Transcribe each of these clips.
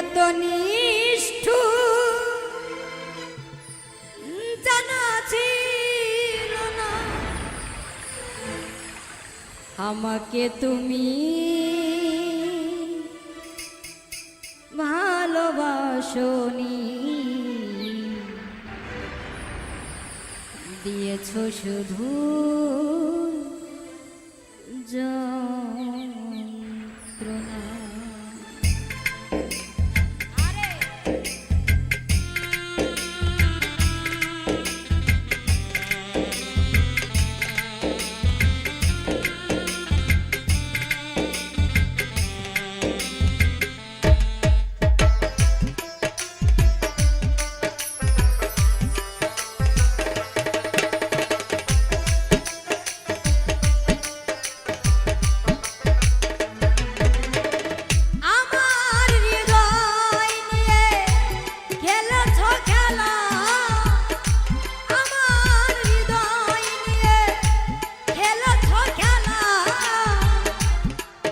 এত নিষ্ঠুর জানা ছিল না, আমাকে তুমি ভালোবাসনি, দিয়েছ শুধু যন্ত্রণা।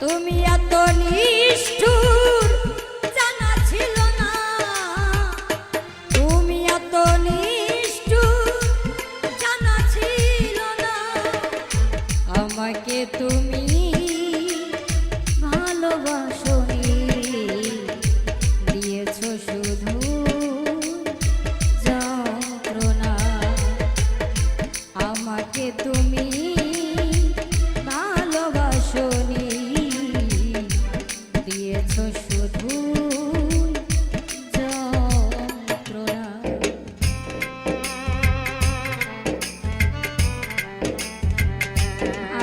তুমি এত নিষ্ঠুর জানা ছিল না, তুমি এত নিষ্ঠুর জানা ছিল না, আমাকে তুমি ভালোবাসনি, দিয়েছ শুধু যন্ত্রণা, আমাকে তুমি ভালোবাসনি, দিয়েছ শুধু যন্ত্রণা।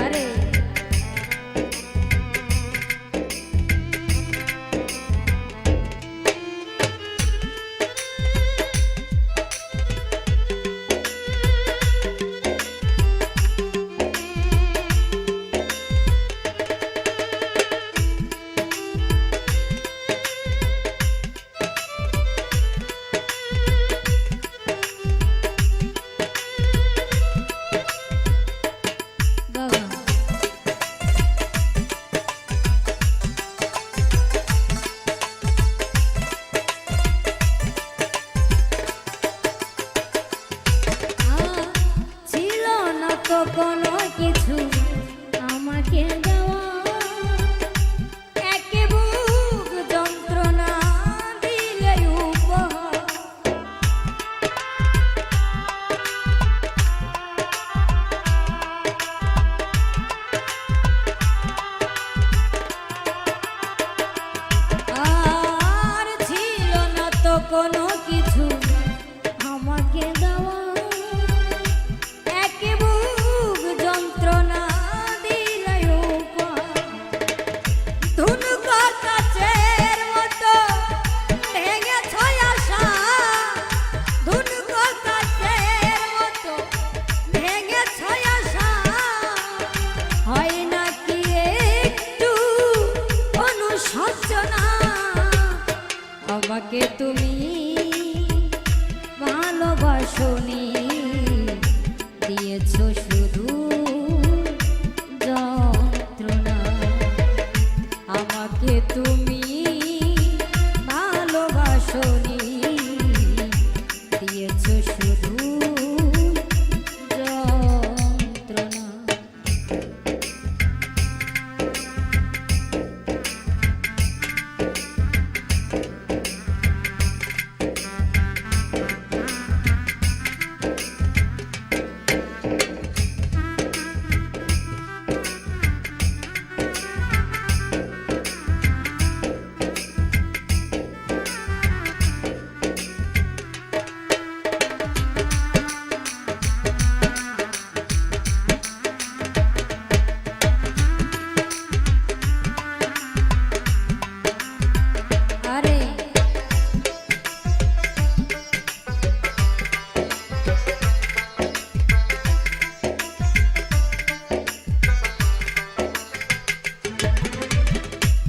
আরে কোনো কিছু আমাকে দেওয়া, একে বুক যন্ত্রণা দিলে উপহার, আর ছিল না তো কোনো কিছু আমাকে দেওয়া, আমাকে তুমি ভালোবাসনি, দিয়েছ শুধু যন্ত্রণা, আমাকে তুমি ভালোবাসনি, দিয়েছ শুধু যন্ত্রণা।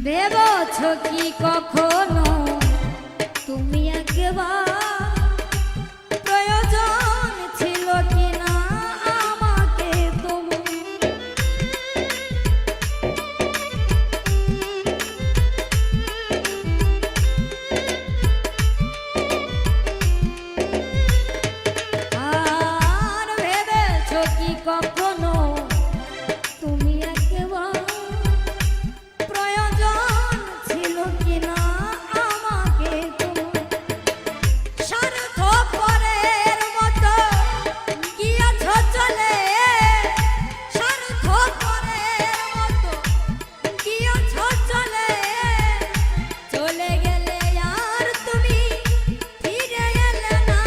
ভেবেছ কি কখনো তুমি একবার প্রয়োজন ছিল কিনা আমাকে তোমার, কখনো তুমি একবার প্রয়োজন ছিল কিনা আমাকে তোমার স্বার্থপরের মতো গিয়েছ চলে স্বার্থপরের মতো গিয়েছ চলে চলে গেলে আর তুমি ফিরে এলে না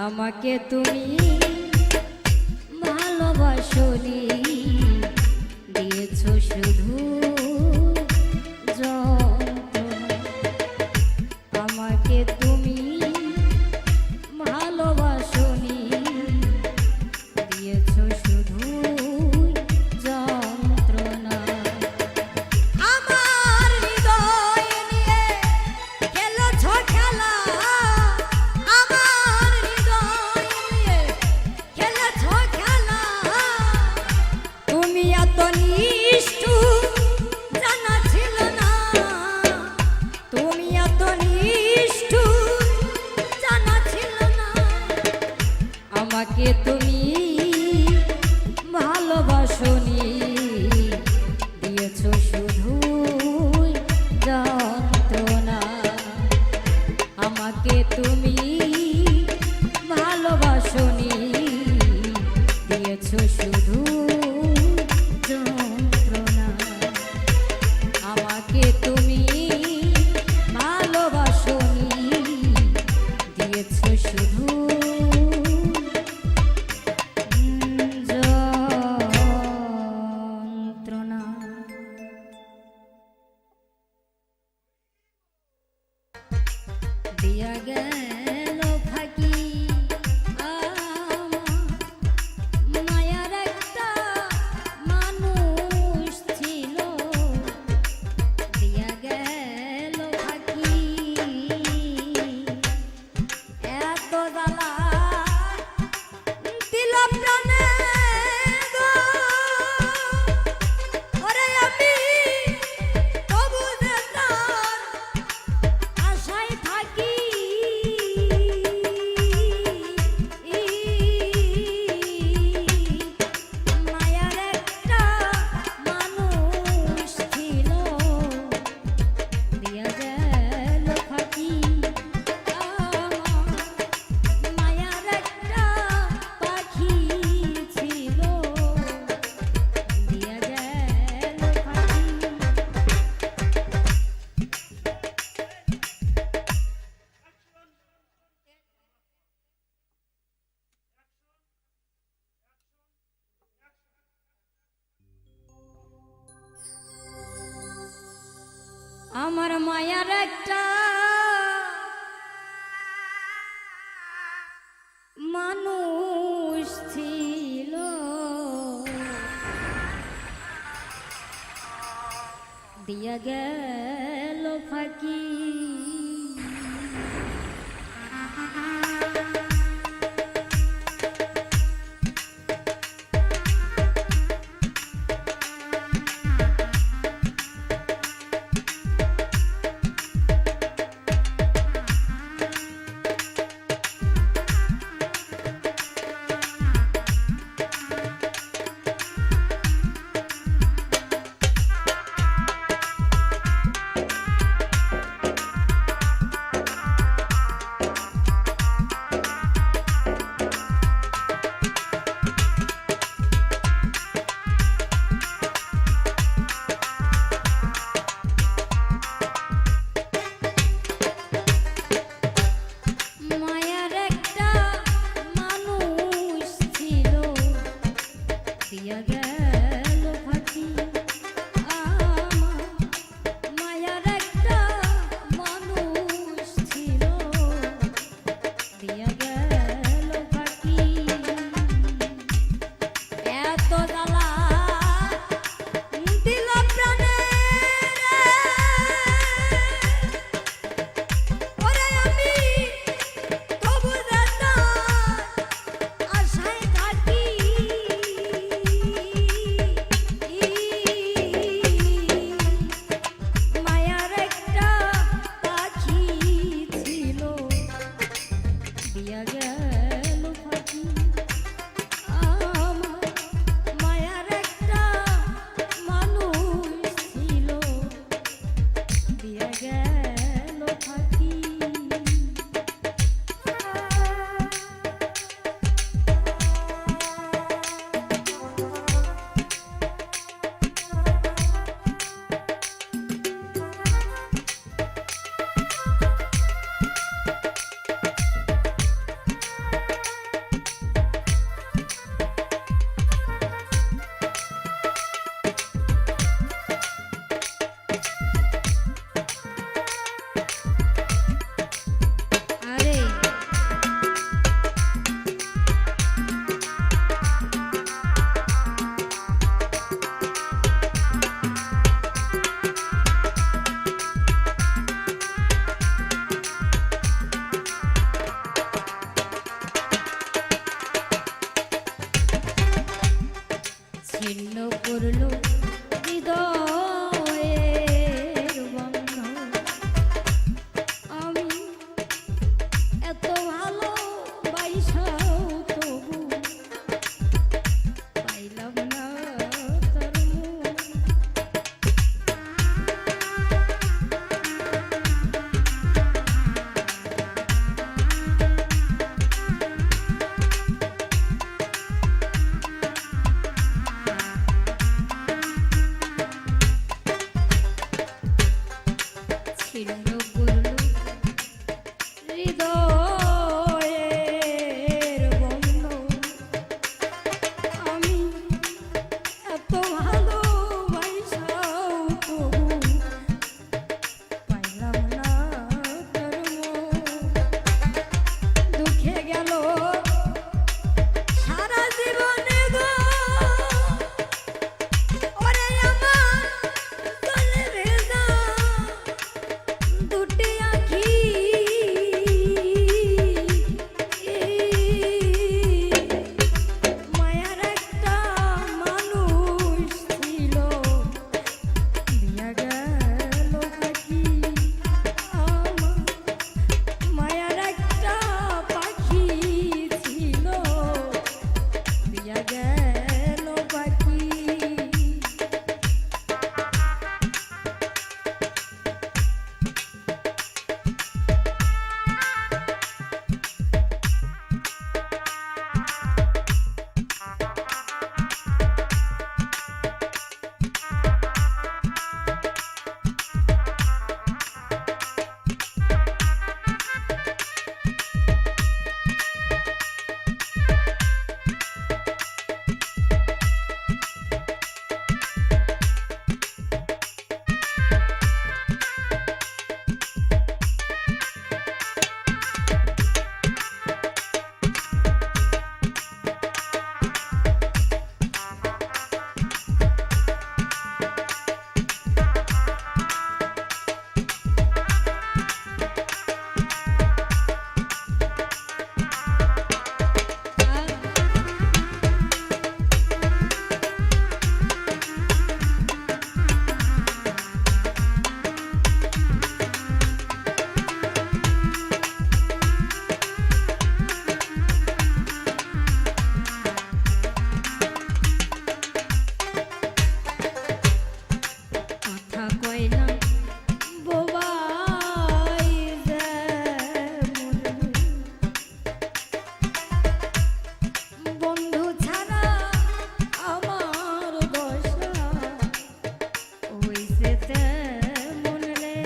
আমাকে তুমি ভালোবাসনি দিয়েছ শুধু যন্ত্রণা আমাকে তুমি ভালোবাসনি দিয়েছ শুধু যন্ত্রণা আমার হৃদয় নিয়ে খেলেছ খেলা আমার হৃদয় নিয়ে খেলেছ খেলা তুমি এত নিষ্ঠুর জানা ছিল না তুমি এত নিষ্ঠুর জানা ছিল না আমাকে তুমি ভালোবাসনি দিয়েছ শুধু যন্ত্রণা আমাকে তুমি ভালোবাসনি দিয়েছ শুধু যন্ত্রণা আমাকে তুমি ভালোবাসনি দিয়েছ শুধু যন্ত্রণা দিয়া গেল ফাঁকি আমার মায়ার একটা মানুষ ছিল দিয়া গেল ফাঁকি এত জ্বালা দিল প্রাণে গো ওরে আমি তবু যে তার আশায় থাকি মায়ার একটা মানুষ ছিল দিয়া গেল ফাঁকি আমার মায়ার একটা পাখি ছিল দিয়া গেল ফাঁকি আমার মায়ার একটা মানুষ ছিল দিয়া গেল ফাঁকি মায়ার একটা মানুষ ছিল দিয়া গেল ফাঁকি আমার মায়ার একটা মানুষ ছিল দিয়া গেল ফাঁকি এত জ্বালা দিল প্রাণে ওরে আমি তবু যে তার আশায় থাকি ছিন্ন করলো হৃদয়ের বন্ধন। আমি এত ভালোবাসাও তবু পাইলাম না তার মুখ। ছিন্ন করলো হৃদয়ের বন্ধন। আমি এত ভালোবাসাও তবু পাইলাম না তার মুখ। দুঃখে গেল সারা জীবনে গো, ওরে আমার জলে ভেজা দুটি আঁখি। মায়ার একটা মানুষ ছিল, দিয়া গেল পাখি আমার। মায়ার একটা পাখি ছিল, দিয়া গেল পাখি। কথা কয় না বোবাই যেমন, বন্ধু ছাড়া আমার দশা হইছে তেমন রে।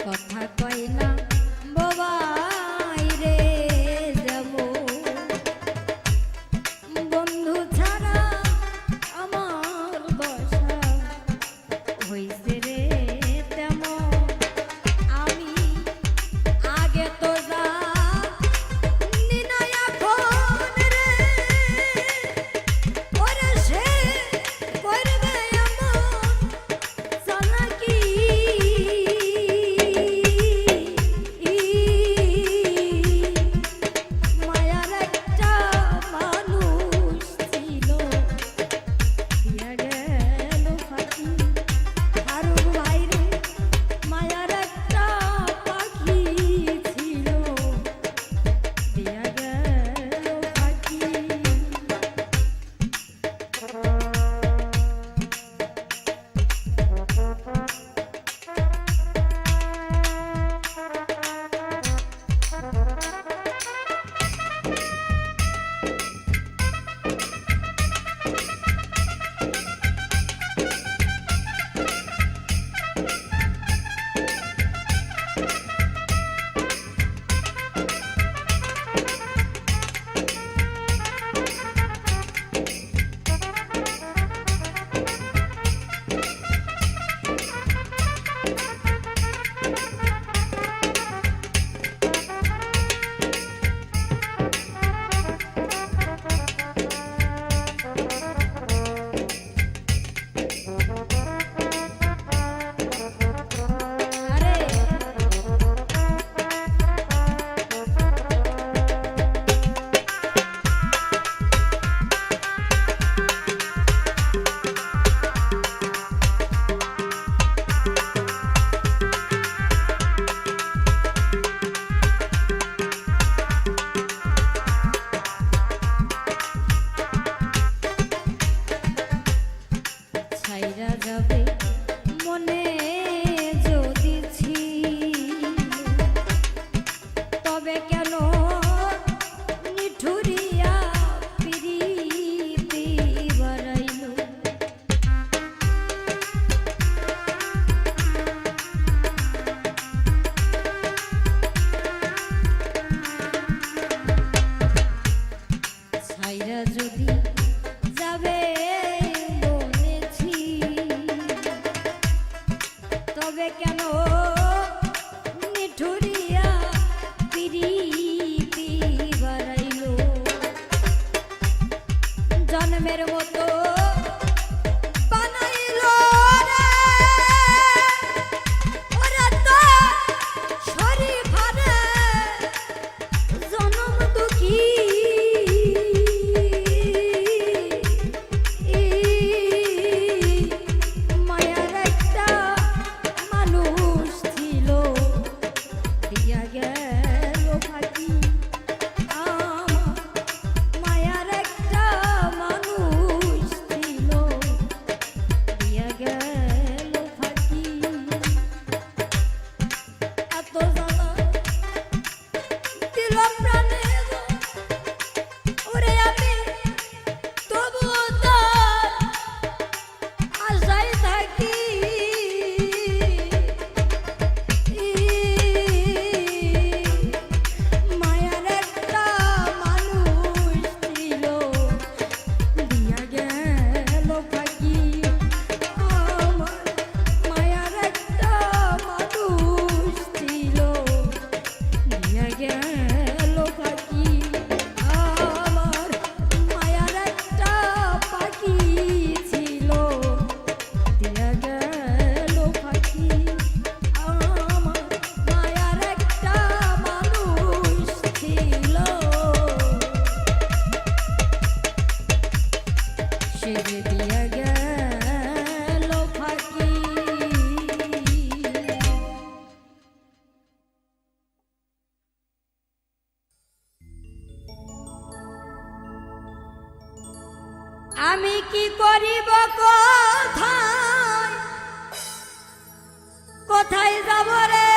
কথা কয় না বোবাই রে যেমন, বন্ধু ছাড়া আমার দশা হইছে রে তেমন। আমি আগে তো জানি না এখন রে, ওরে সে করবে এমন চালাকি। মায়ার একটা মানুষ ছিল, দিয়া গেল পাখি। আর মনে যদি ছিল তবে কেন নিঠুরিয়া পিরিতি বাড়াইল। ছাইরা যদি যাবে বলেছি তবে কেন নিঠুরিয়া পিরিতি বাড়াইল। জন্মের মতো বানাইল রে ওরে তো শরীফারে জনম দুঃখী মায়ার একটা মানুষ ছিল দিয়া গেল ফাঁকি। মায়ার একটা মানুষ ছিল দিয়া গেল ফাঁকি। এত জ্বালা দিল প্রাণে ওরে আমি তবুও তার আশায় থাকি। মায়ার একটা মানুষ ছিল দিয়া গেল ফাঁকি। আমার মায়ার একটা মানুষ ছিল দিয়া গেল ফাঁকি। আমার মায়ার একটা পাখি ছিল দিয়া গেল ফাঁকি। আমার মায়ার একটা মানুষ ছিল সে যে দিয়া গেল ফাঁকি। আমি কি করিব কোথায় কোথায় যাব রে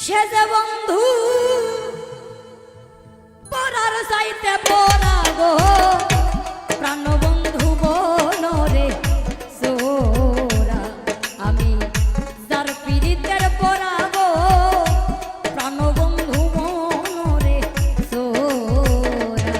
সে যে বন্ধু পরার চাইতে পরা গো প্রাণ বন্ধু বনরে সোরা। আমি যার পীড়িতের পরা গো প্রাণ বন্ধু বনরে সোরা।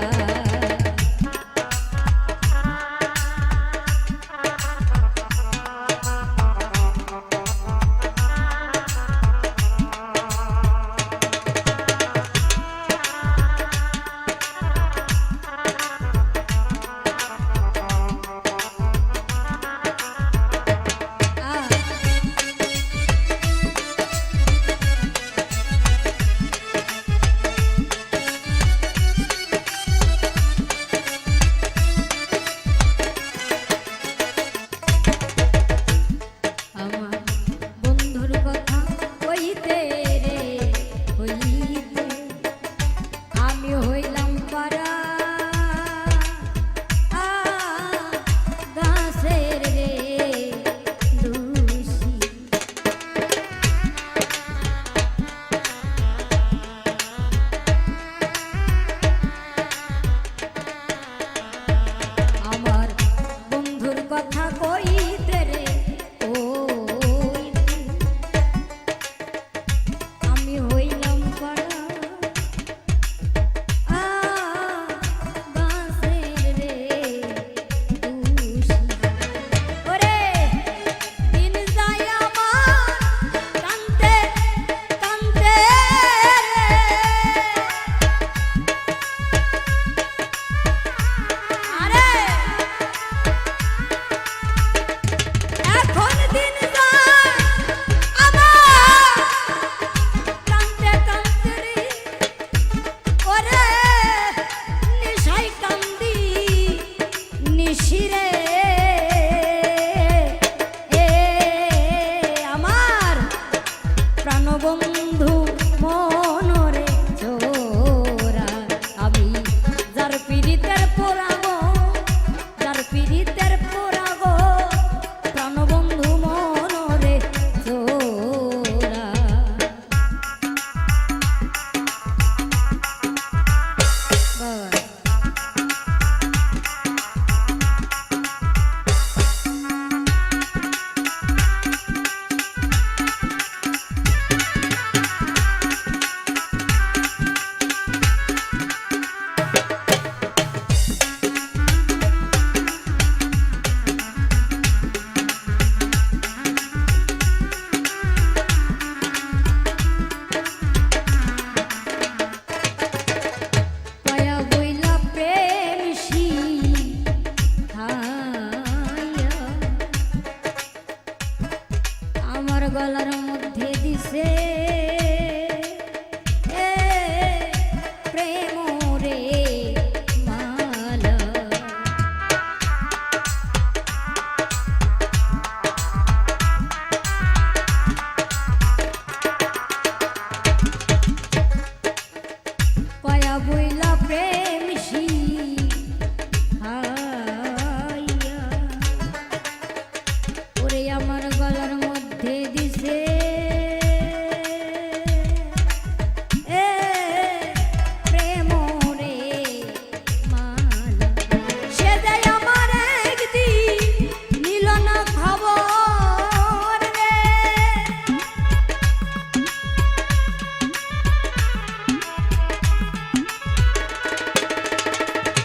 বুইলা প্রেম শিখাইয়া ওরে আমার গলার মধ্যে দিছে প্রেম রে মালা সে দেয় আমার একদিন নিল না খবর রে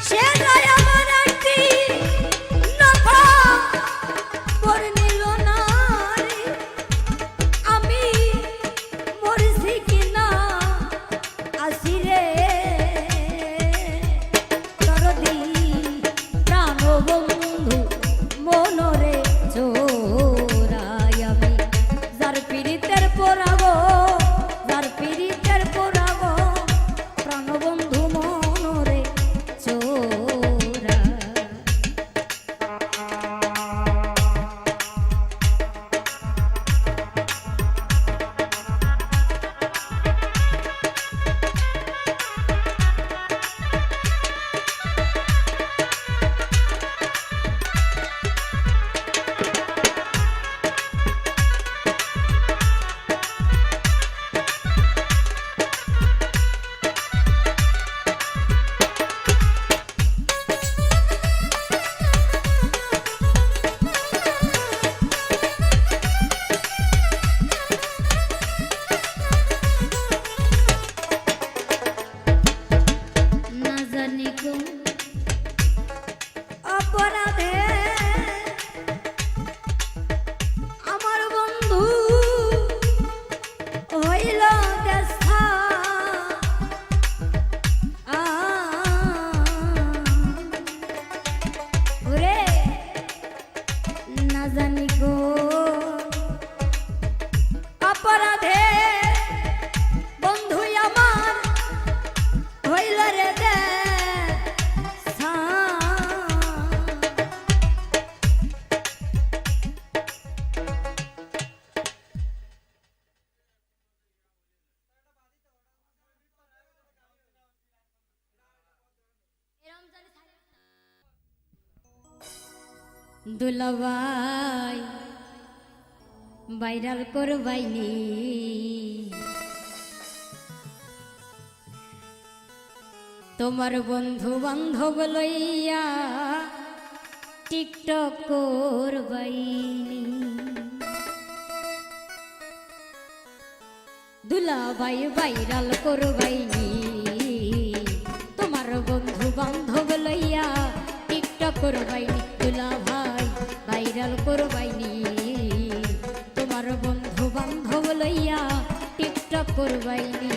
সে দেয় আমার একদিন না খবর নিল না রে আমি মরছি কিনা আসি রে দরদি প্রাণ বন্ধু মনরে চোরাই আমি যার পীড়িতের পোড়াবো যার পীড়িতের পোড়াবো প্রাণ বন্ধু মনরে চোরা না জানি কোন অপরাধে আমার বন্ধু হইল দেখা ওরে না জানি কোন অপরাধে বন্ধু আমার হইল রে দেখা দুলাভাই ভাইরাল করবাইনি তোমার বন্ধু বান্ধব লইয়া টিকটক করবাইনি দুলাভাই ভাইরাল করবাইনি তোমার বন্ধু বান্ধব লইয়া টিকটক করবাইনি দুলাভাই ভাইরাল করবাইনি তোমার বন্ধু বান্ধব লইয়া টিকটক করবাইনি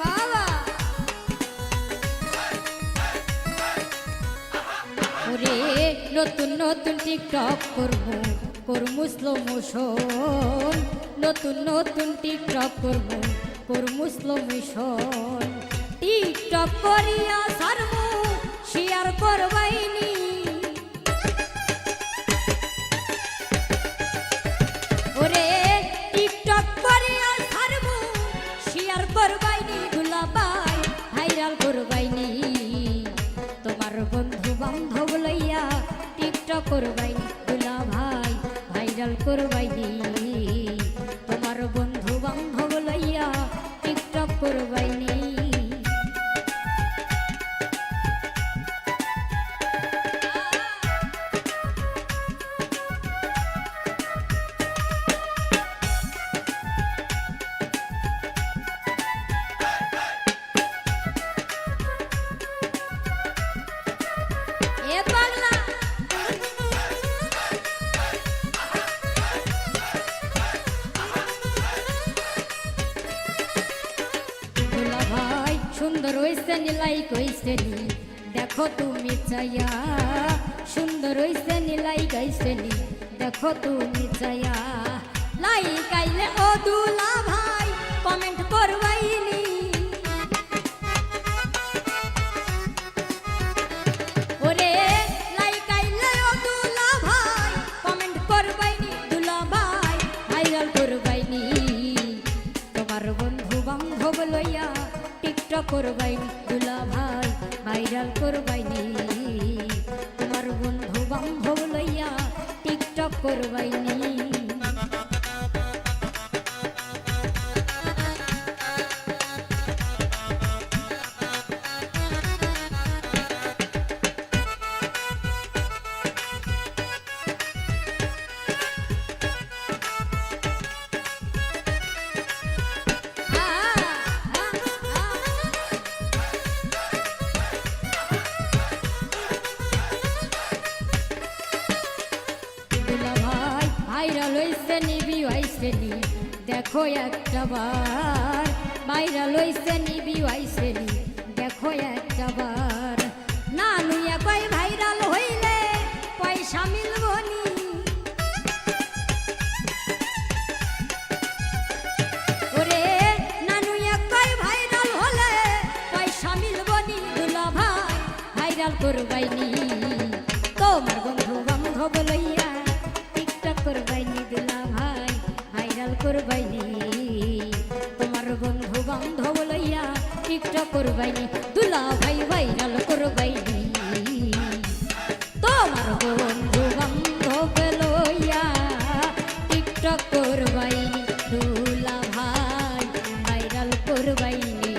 বাবা ওরে নতুন নতুন টিকটক করমু স্লো মোশন নতুন নতুন টিকটক করমু স্লো মোশন টিকটক করিয়া সারমু শেয়ার করবাইনি ওরে টিকটক করিয়া সারমু শেয়ার করবাইনি দুলাভাই ভাইরাল করবাইনি তোমার বন্ধু বান্ধব লইয়া টিকটক করবাইনি দুলাভাই ভাইরাল করবাইনি তোমার বন্ধু বান্ধব লইয়া টিকটক করবাইনি সুন্দর হইছে নি লাইক হইছে নি দেখো তুমি চাইয়া সুন্দর হইছে নি লাইকাইছে নি দেখো তুমি চায়া লাইকাইলে ও দুলা ভাই কমেন্ট করবাইনি ওরে লাইকাইলে ও দুলা ভাই কমেন্ট করবাইনি দুলা ভাই ভাইরাল করবাইনি তোমার বন্ধু বান্ধব লইয়া টিকটক করবাইনি দুলা ভাই ভাইরাল করবাইনি তোমার বন্ধু বান্ধব লইয়া টিকটক করবাইনি ভাইরাল হইছে নি ভিউ আইছে নি দেখো একটা বার ভাইরাল হইছে নি ভিউ আইছে নি দেখো একটা বার না নুইয়া কই ভাইরাল হইলে পয়সা মিলবো নি ওরে না নুইয়া কই ভাইরাল হলে পয়সা মিলবো নি দুলা ভাই ভাইরাল করবাইনি তোমার বন্ধু বান্ধব লইয়া করবাইনি দুলা ভাই ভাইরাল করবাইনি তোমার বন্ধু বান্ধব লইয়া টিকটক করবাইনি দুলা ভাই ভাইরাল করবাইনি তোমার বন্ধু বান্ধব লইয়া টিকটক করবাইনি দুলা ভাই ভাইরাল করবাইনি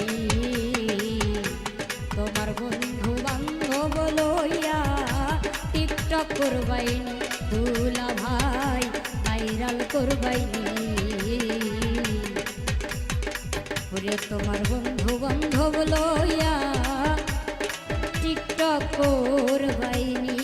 তোমার বন্ধু বান্ধব লইয়া টিকটক করবাইনি দুলা ভাই ভাইরাল করবাইনি ওরে তোমার বন্ধু বান্ধব লইয়া টিকটক করবাইনি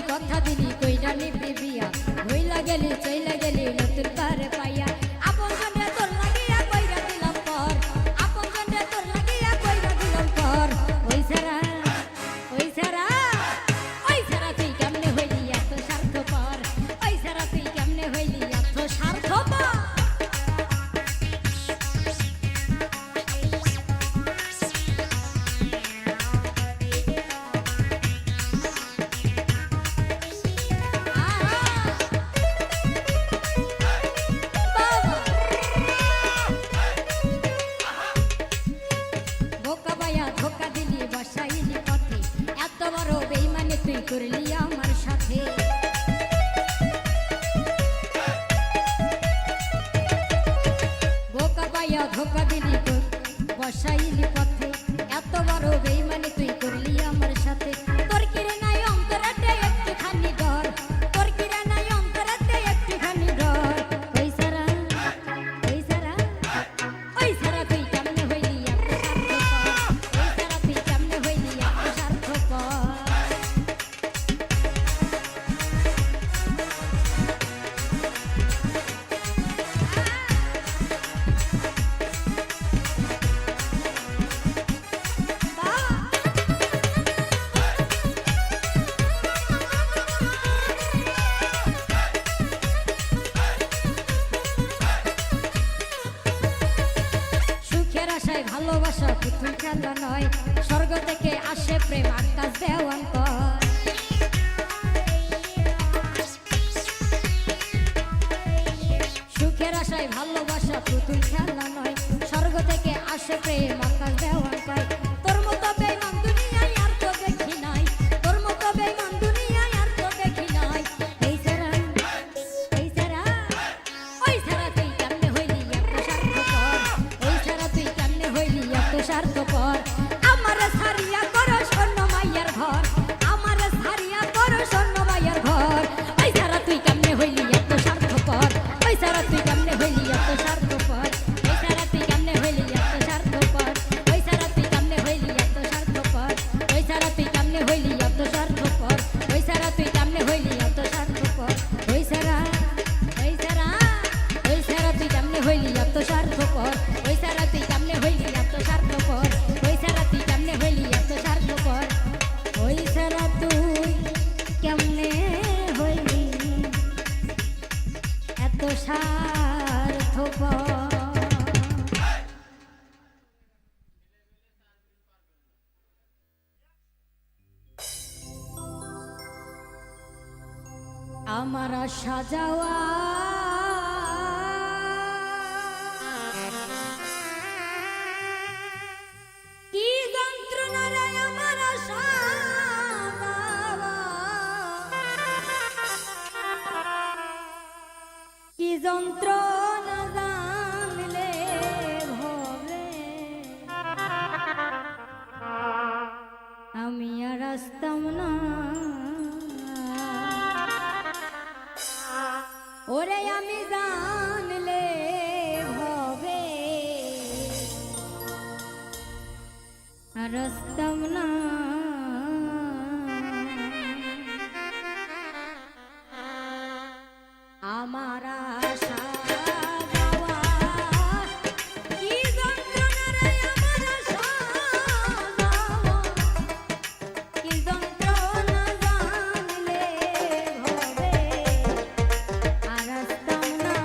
কথা দিলি কইরা নিবি বিয়া হইলা গেলি চইলা গেলি নতুন কারে পাইয়া আপন জনে তোর লাগিয়া কইরা দিলাম পর আপন জনে তোর লাগিয়া কইরা দিলাম পর ওই সারা তুই কেমনে হইলি এত স্বার্থপর ওই সারা তুই কেমনে হইলি এত স্বার্থপর পুতুল খেলা নয়, স্বর্গ থেকে আসে প্রেম আকাশ দেওয়ান কর। সুখের আশায় ভালোবাসা পুতুল খেলা নয়, স্বর্গ থেকে আসে প্রেম আকাশ দেওয়ান কর। তোর মতো বেঈমান দুনিয়ায় আর তো দেখি নাই, তোর মতো বেঈমান দুনিয়ায় আর তো দেখি নাই। এই ছাড়া ওই ছাড়া তুই কেমনে হইলি এত স্বার্থপর, ওই ছাড়া তুই কেমনে হইলি এত স্বার্থপর। আমার সারিয়া করো স্বর্ণ মাইয়ার ঘর, আমার সারিয়া করো স্বর্ণ মাইয়ার ঘর। ওই ছাড়া তুই কেমনে হইলি এত স্বার্থপর, ওই ছাড়া তুই কেমনে হইলি এত স্বার্থপর, ওই ছাড়া তুই কেমনে হইলি এত স্বার্থপর, ওই ছাড়া তুই কেমনে হইলি এত স্বার্থপর, ওই ছাড়া তুই কেমনে হইলি এত স্বার্থপর, ওই ছাড়া তুই কেমনে হইলি এত স্বার্থপর, ওই ছাড়া তুই কেমনে হইলি এত স্বার্থপর, ওই ছাড়া তুই কেমনে হইলি এত স্বার্থপর, ওই ছাড়া তুই কেমনে হইলি এত স্বার্থপর, ওই ছাড়া তুই কেমনে হইলি এত স্বার্থপর। আমার সাজাওয়া কি যন্ত্রণা রে আমার সাজাওয়া, কি যন্ত্রণা জানলে ভবে আমি আর আসতাম না। ওরে আমি জানলে ভবে আর আসতাম না। আমার আশা যাওয়া কি যন্ত্রণা রে আমার আশা যাওয়া, কি যন্ত্রণা জানলে ভবে আর আসতাম না।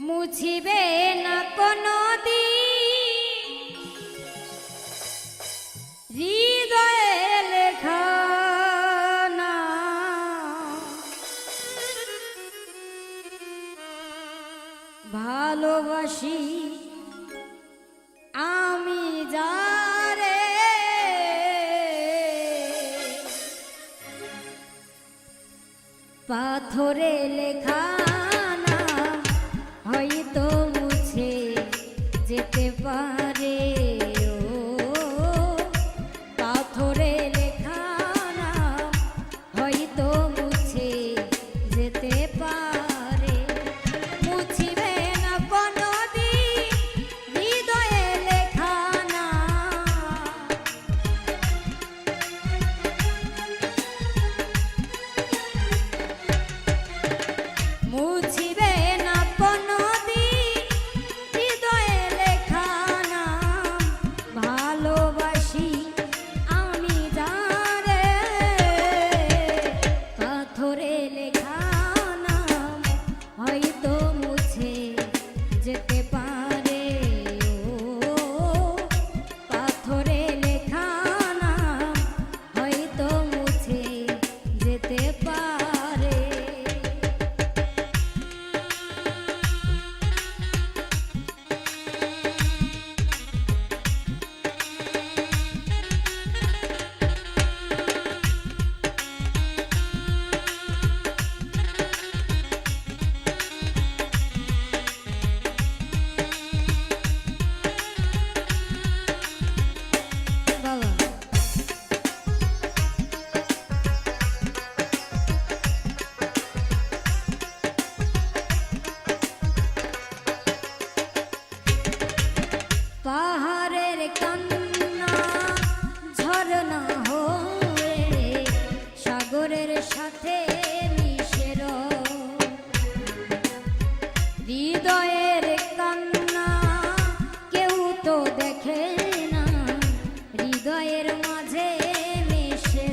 মুছিবে না কোনো দিন হৃদয়ে লেখা না, ভালোবাসি আমি যারে পাথরে লেখা হয়তো মুছে যেতে পারে, ও পাথরে লেখা নাম হয়তো মুছে যেতে পারে। মুছিবে না কোনোদিন হৃদয়ে লেখা নাম, মুছিবে না যেতে পারে, ও পাথরে লেখা নাম হয়তো মুছে যেতে পারে। সাগরের সাথে মিশে হৃদয়ের কান্না কেউ তো দেখে না, হৃদয়ের মাঝে মিশে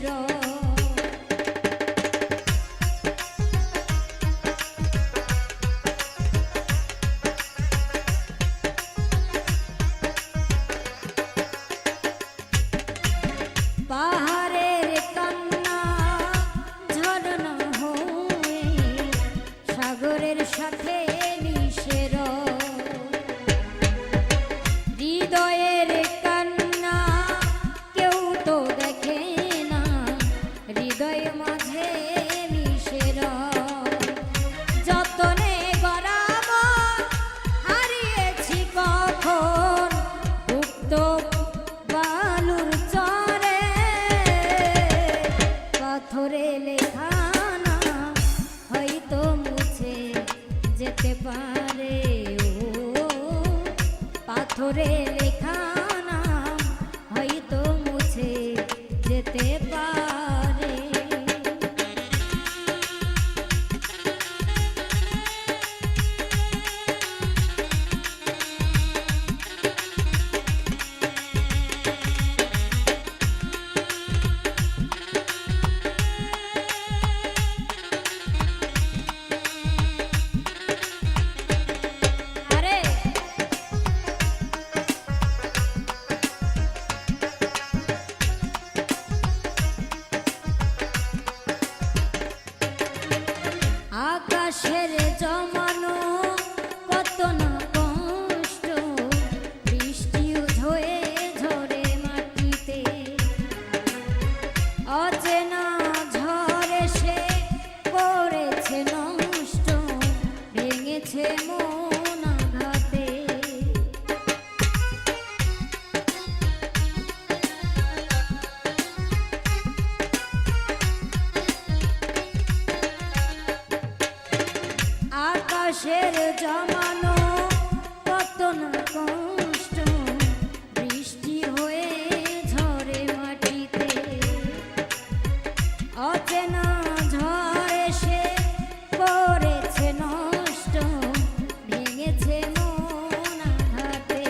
পাহাড়ের কান্না ঝরনা হয়ে সাগরের সাথে মিশে হৃদয়ের কান্না কেউ তো দেখে না, হৃদয় মাঝে মিশে যতনে গড়াবো হারিয়েছি কখন গুপ্ত বালুর চরে পাথরে লেখা নাম হয়তো মুছে যেতে পারে, ও পাথরে লেখা নাম হয়তো মুছে যেতে পারে। আকাশের জমানো কত না কষ্ট, বৃষ্টি ঝরে ঝরে মাটিতে, অচেনা ঝড় এসে করেছে নষ্ট, ভেঙেছে মন আঘাতে। আকাশের জমানো কত না কষ্ট, বৃষ্টি হয়ে ঝরে মাটিতে, অচেনা ঝড় এসে করেছে নষ্ট, ভেঙেছে মন আঘাতে।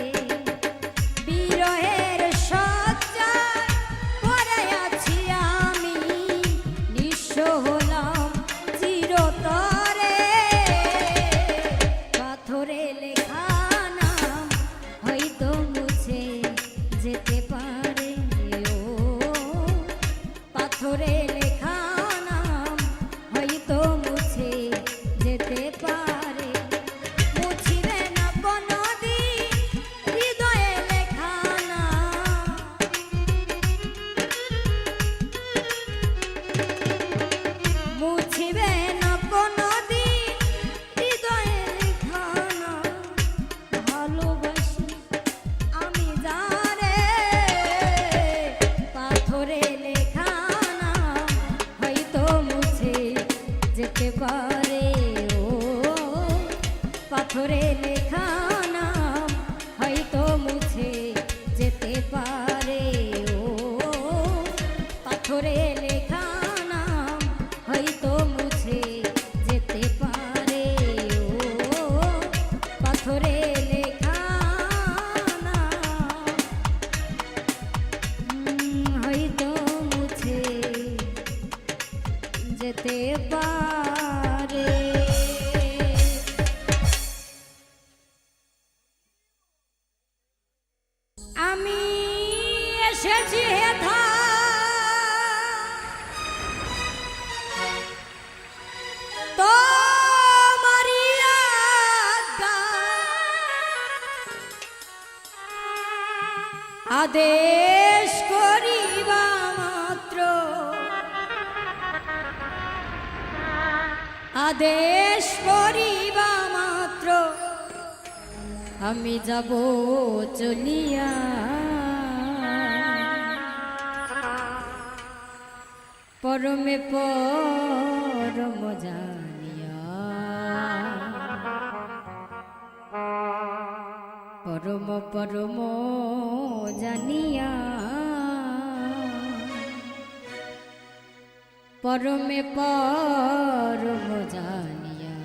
বিরহের শয্যায় পড়ে আছি আমি, নিঃস্ব হলাম চিরতরে পাথরে লেখা নাম হয়তো মুছে যেতে পারে, ও পাথরে লেখা নাম হয়তো মুছে যেতে পারে। মুছিবে না কোনদিন হৃদয়ে লেখা নাম, মুছিবে না কোনদিন হৃদয়ে লেখা নাম। ভালোবাসি আমি যারে পাথরে লেখা নাম হয়তো মুছে যেতে পারে, ও পাথরে লেখা নাম হয়তো মুছে যেতে পারে, ও পাথরে লেখা নাম হয়তো মুছে যেতে পারে, ও পাথরে লেখা নাম হয়তো মুছে যেতে পারে। আমি এসেছি হেথা তোমারি আজ্ঞা, আদেশ করিবা মাত্র, আদেশ করিবা মাত্র আমি যাব চলিয়া, পরমে পরম জানিয়া, পরম পরম জানিয়া পরমে পরম জানিয়া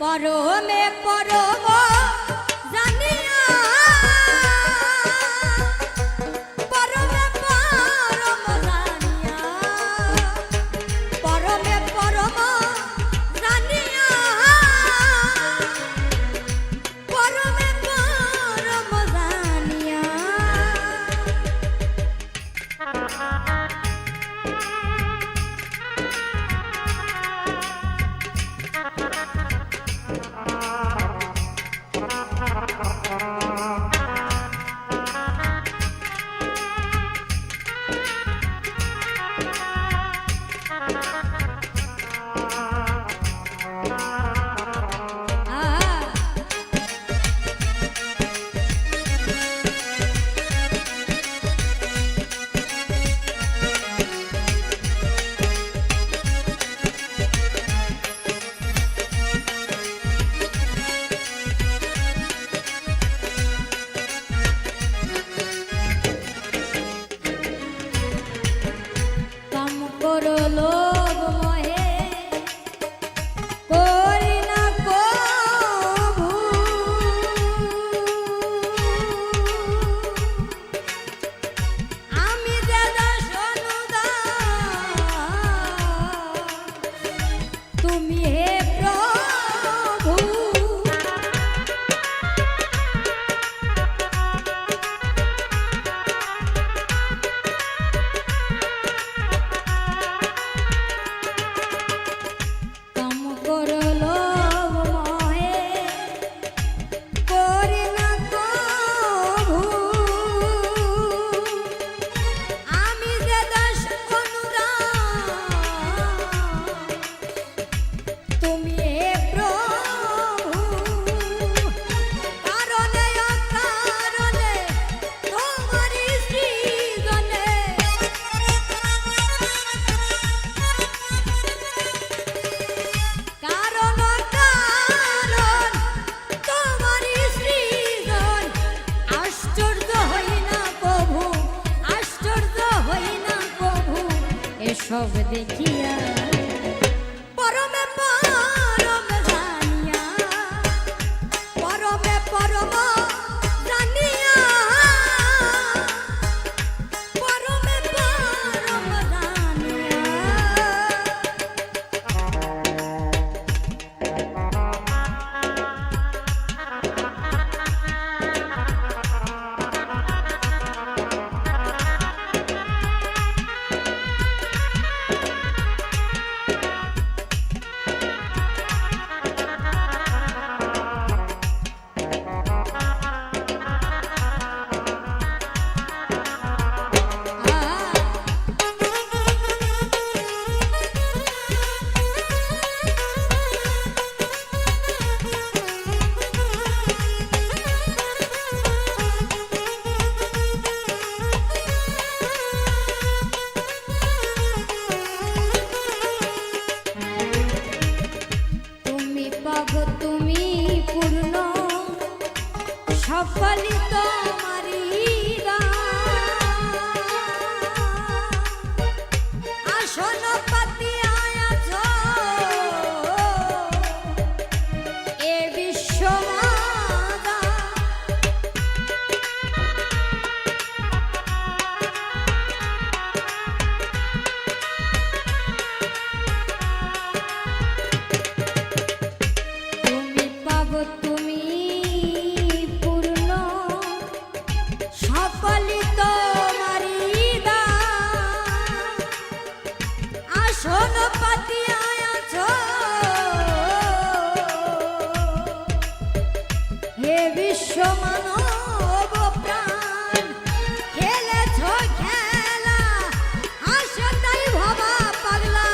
পরমে পরম জানিয়া পরমে পরম জানিয়া পরমে পরম জানিয়া পরমে পরম জানিয়া সব দেখিয়া পরমে পরম জানিয়া পরমে পরম জানিয়া পরমে পরম জানিয়া সকলি তোমারি আসন পাতিয়া আছো এ বিশ্ব তুমি পাব তুমি সকলি তোমারি আসন পাতিয়া আছো হে বিশ্ব মানব প্রাণ খেলেছ খেলা আসে তাই ভাবা পাগলা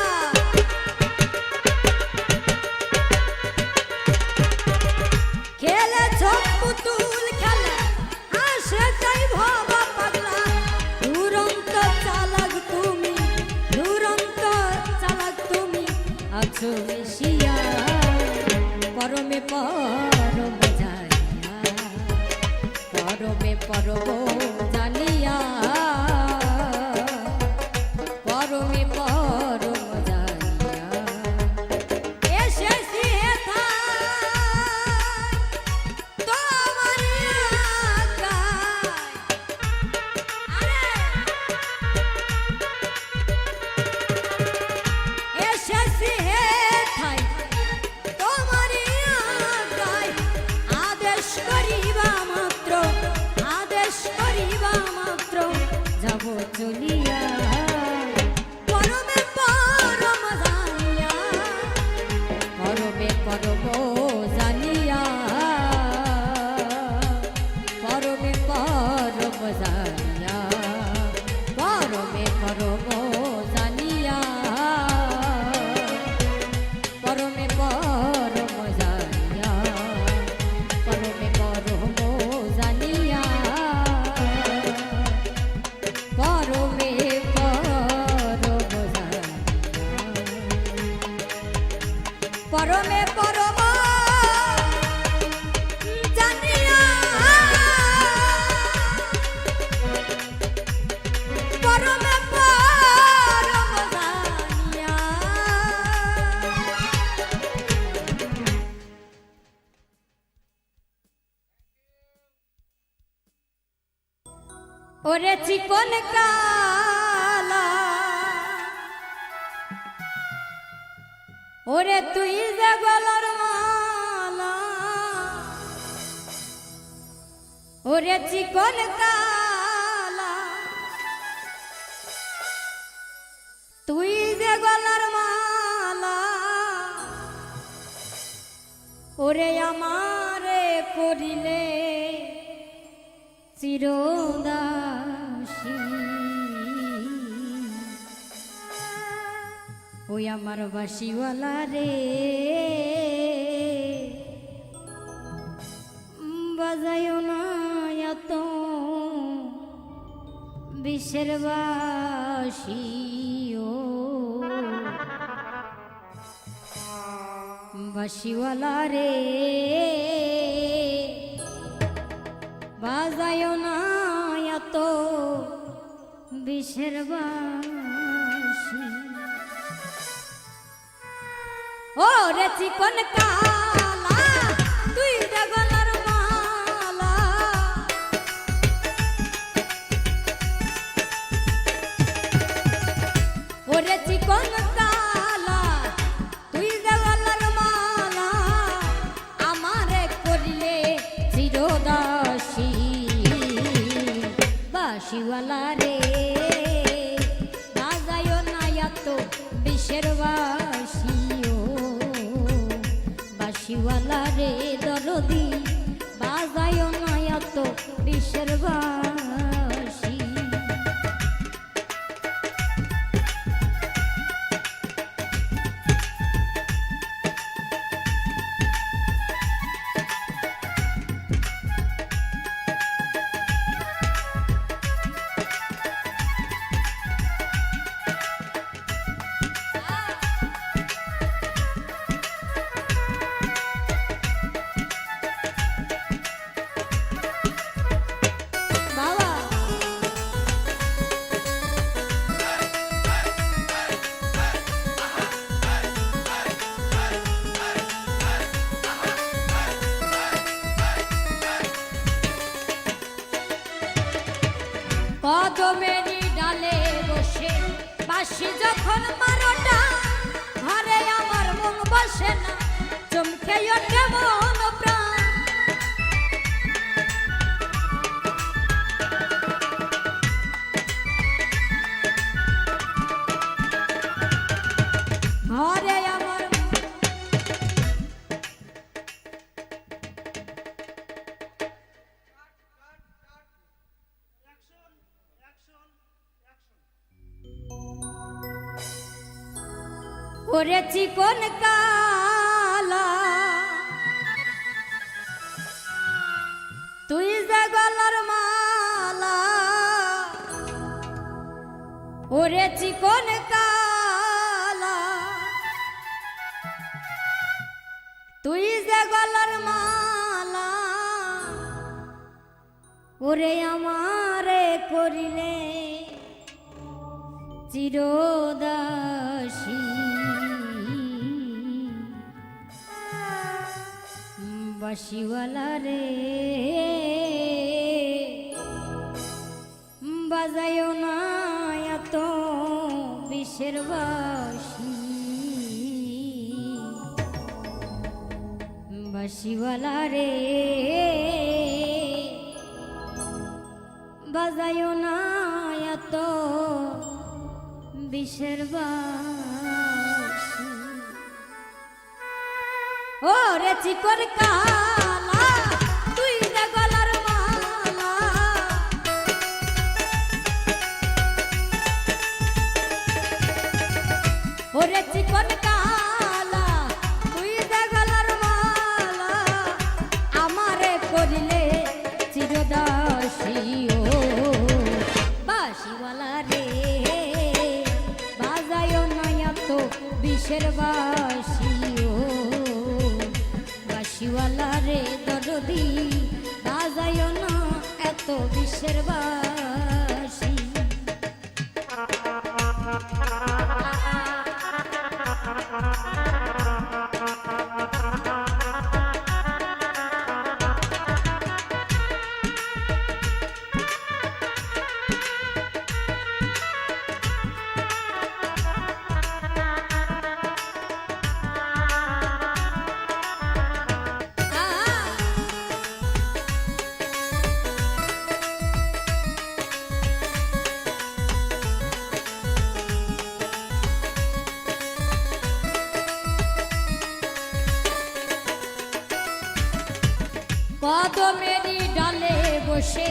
খেলেছ পুতুল খেলা আসে তাই ভাবা পাগলা দুরন্ত চালাক তুমি আছো মিশিয়া পরমে পরম জানিয়া পরমে পরম জানিয়া পরমে পরম জানিয়া পরমে পরম জানিয়া ওরে চিকন কালা ওরে তুই যে গলার মালা ওরে চিকন কালা তুই যে গলার মালা ওরে আমারে করিলে চিরদাসী ওই আমার বাসিওয়ালা রে বাজায়ও না এত বিষের বাসি ও বাসিওয়ালা রে বাজায়ও না এত বিষের বাসি ও রে চিকন কালা তুই যে গলার মালা ও রে চিকন কালা তুই যে গলার মালা আমারে করিলে চিরদাসী বাসিওয়ালা রে বাজায়ও না এত বিষের বাসি বাসিওয়ালা রে দরদি বাজায়ও না এত বিষের বাসি কদমেরই ডালে বসে বাঁশি যখন মারোটা ঘরে আমার মন বসে না চমকে ওঠে মন প্রাণ ঘরে আমার ওরে চিকন কালা তুই যে গলার মালা ওরে চিকন কালা তুই যে গলার মালা ওরে আমারে করিলে চিরদাসী বাসিওয়ালা রে বাজায়ও না এত বিষের বাসি বাসিওয়ালা রে বাজায়ও না এত বিষের বাসি ও রে চিকন কালা তুই যে গলার মালা ও রে চিকন কালা তুই যে গলার মালা আমারে করিলে চিরদাসী ও বাসিওয়ালা রে বাজায়ও না এত বিষের বাসি ও বাঁশিওয়ালা রে দরদি বাজায়ও না এত বিষের বাঁশি। কদমেরই ডালে বসে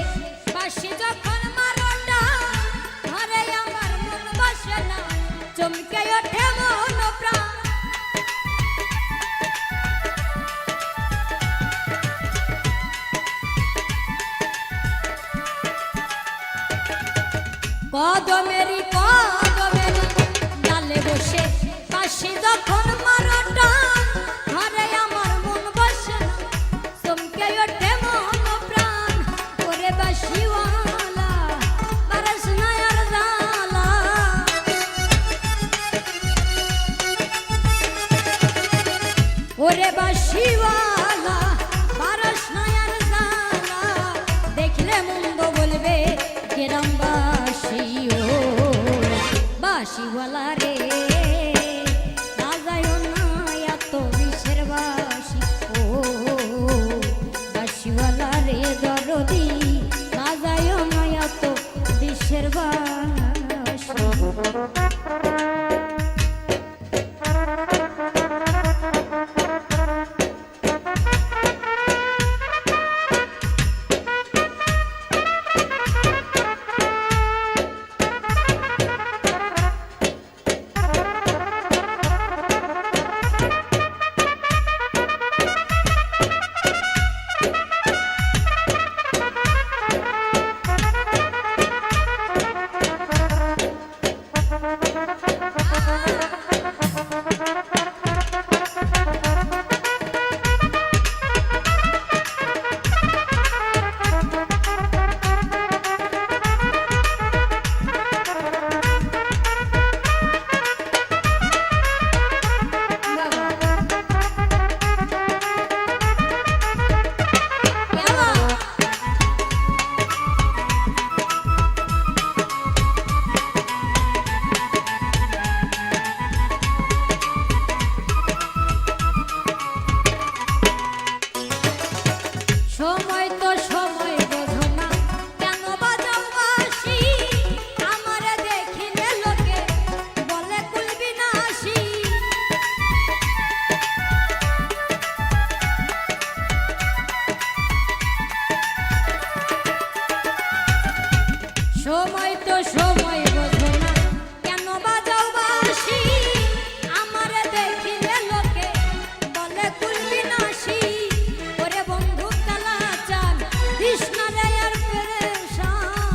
বাঁশি যখন মারোটা ঘরে আমার মন বসে না চমকে ওঠে মন প্রাণ। কদমেরই ডালে বসে বাঁশি যখন মারোটা ঘরে আমার মন বসে না চমকে ওঠে মন প্রাণ। ওরে বাঁশিওয়ালা বারস না আর জ্বালা, ওরে বাঁশিওয়ালা বারস না আর জ্বালা, দেখলে মন্দ বলবে গ্রামবাসী ও বাঁশিওয়ালা রে বাজায়ও না এত বিষের বাঁশি। ও বাঁশিওয়ালা রে দরদি বাজায়ও না এত বিষের বাঁশি। সময় তো সময় বোঝো না কেন বাজাও বাঁশি, আমারে দেখিলে লোকে বলে কুলবি নাশি। সময় তো সময় বোঝো না কেন বাজাও বাঁশি, আমারে দেখিলে লোকে বলে কুলবি নাশি। ওরে বন্ধু কালা চান কৃষ্ণ রে আর পেরেশান,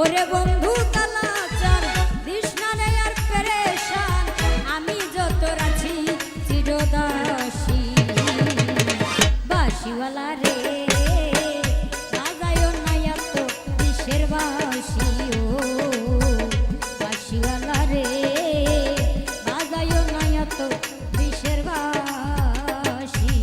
ওরে বন্ধু কালা চান কৃষ্ণ রে আর পেরেশান, আমি যত আছি চিরদাসী। বাঁশিওয়ালা রে বাজায়ও না এত বিষের বাঁশি। ও বাঁশিওয়ালা রে বাজায়ও না এত বিষের বাঁশি।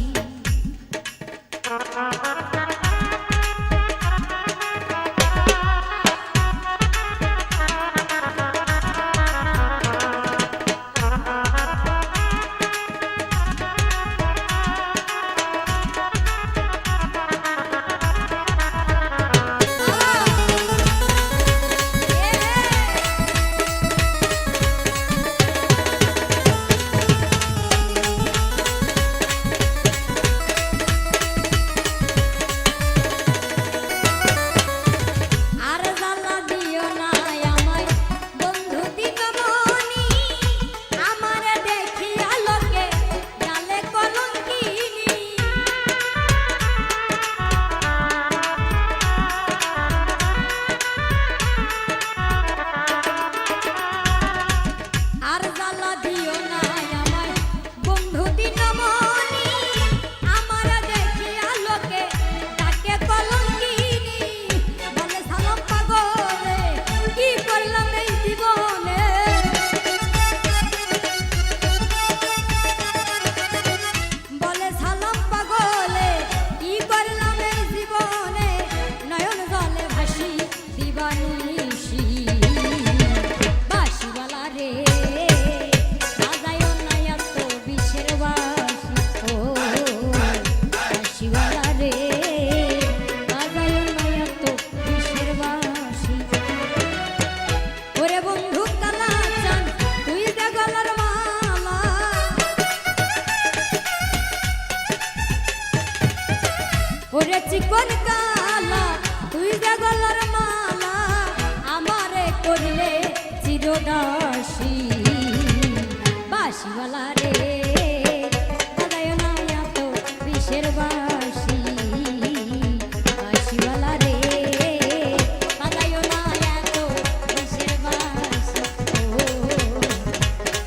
দাসী বাঁশিওয়ালা রে বাজায় না এত বিষের বাঁশি বাঁশিওয়ালা রে বাজায় না এত বিষের বাঁশি ও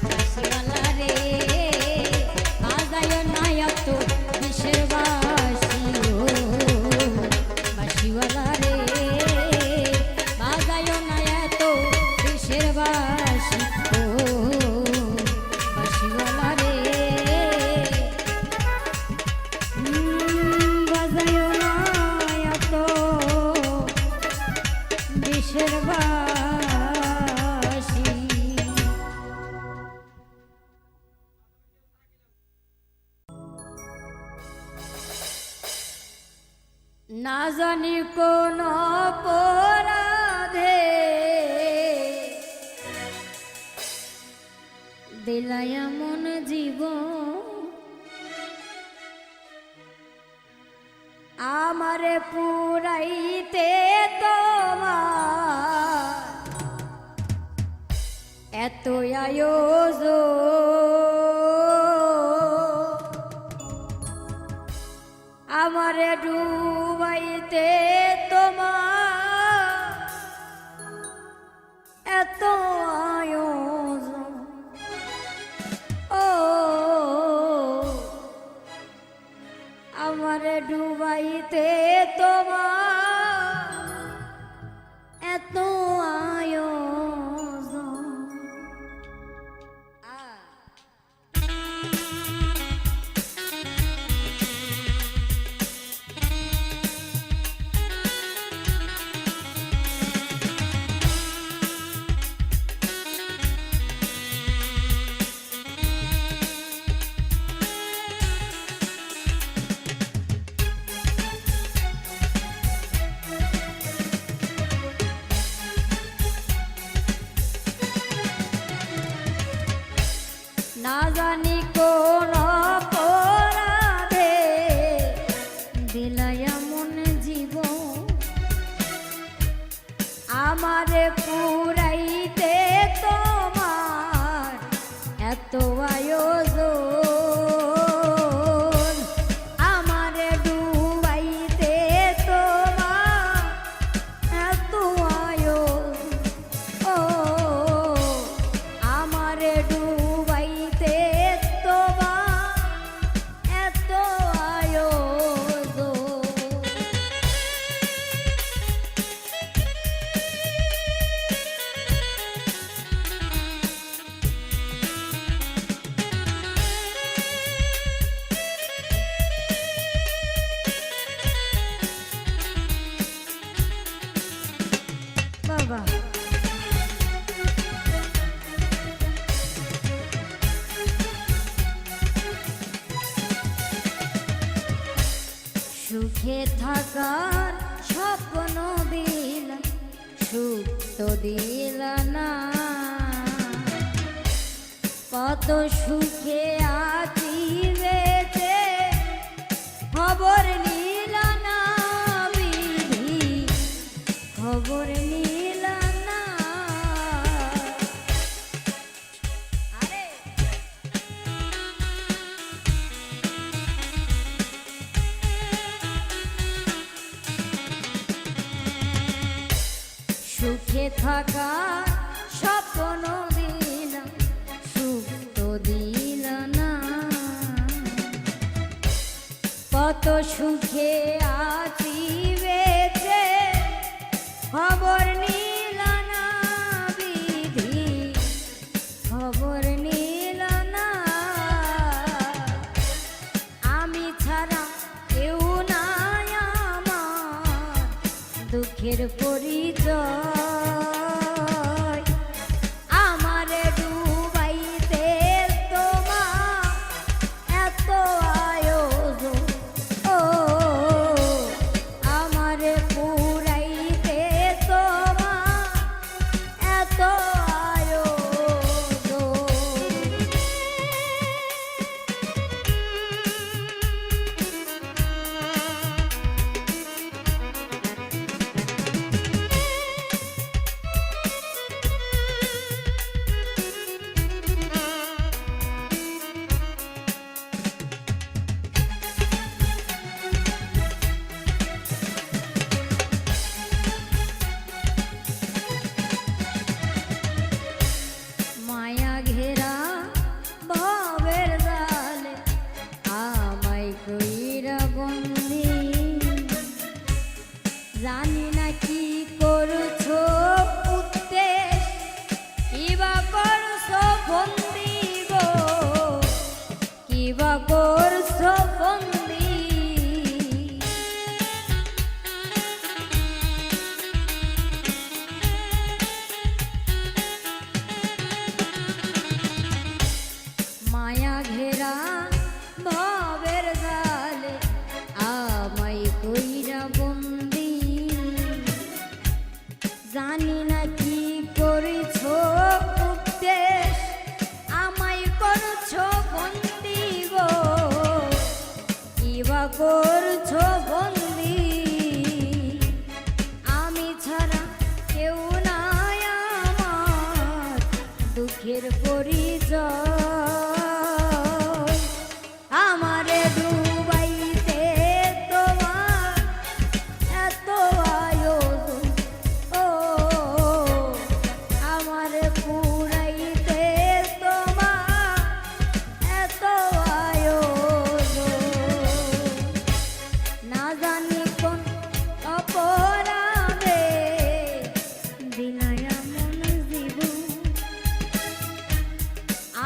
বাঁশিওয়ালা রে বাজায় না এত বিষের বাঁশি ও বাঁশিওয়ালা রে বাজায় না এত বিষের বাঁশি ও বাঁশিওয়ালা রে বাজায় না এত বিষের বাঁশি। না জানি কোন অপরাধে দিলাই এমন জীবন আমারে পুরাইতে তোমার এত আয়োজন আমারে ডুবাইতে তোমার এত আয়োজন ও আমারে ডুবাইতে তোমার এত আয়োজন না জানি কোন অপরাধে দিলাই এমন জীবন আমারে পুরাইতে তোমার এত আয়োজন আমারে ডুবাইতে তোমার এত আয়োজন ও আমারে ডুবাইতে তোমার এত আয়োজন। বাবা সুখে থাকার স্বপ্ন দিল সুখ তো দিল না কত সুখে আছি বেঁচে খবর নিল না বিধি খবর নিল না আরে সুখে থাকা স্বপ্ন দিলাম সুখ তো দিল না কত সুখে আছি বেঁচে খবর নিল না বিধি খবর নিল না আমি ছাড়া কেউ নাই আমার দুঃখের পরিচয় আমারে ডুবাইতে তোমার এত আয়োজন ও আমারে পুরাইতে তোমার এত আয়োজন। জানি না কি করেছ উপদেশ আমায় করছ বন্দি গো কিবা করছ বন্দি আমি ছাড়া কেউ নাই আমার দুঃখের পরিচয় আমারে ডুবাইতে তোমার এত আয়োজন ও আমারে পুরাইতে তোমার এত আয়োজন না জানি কোন অপরাধে দিলায়া মন জীবন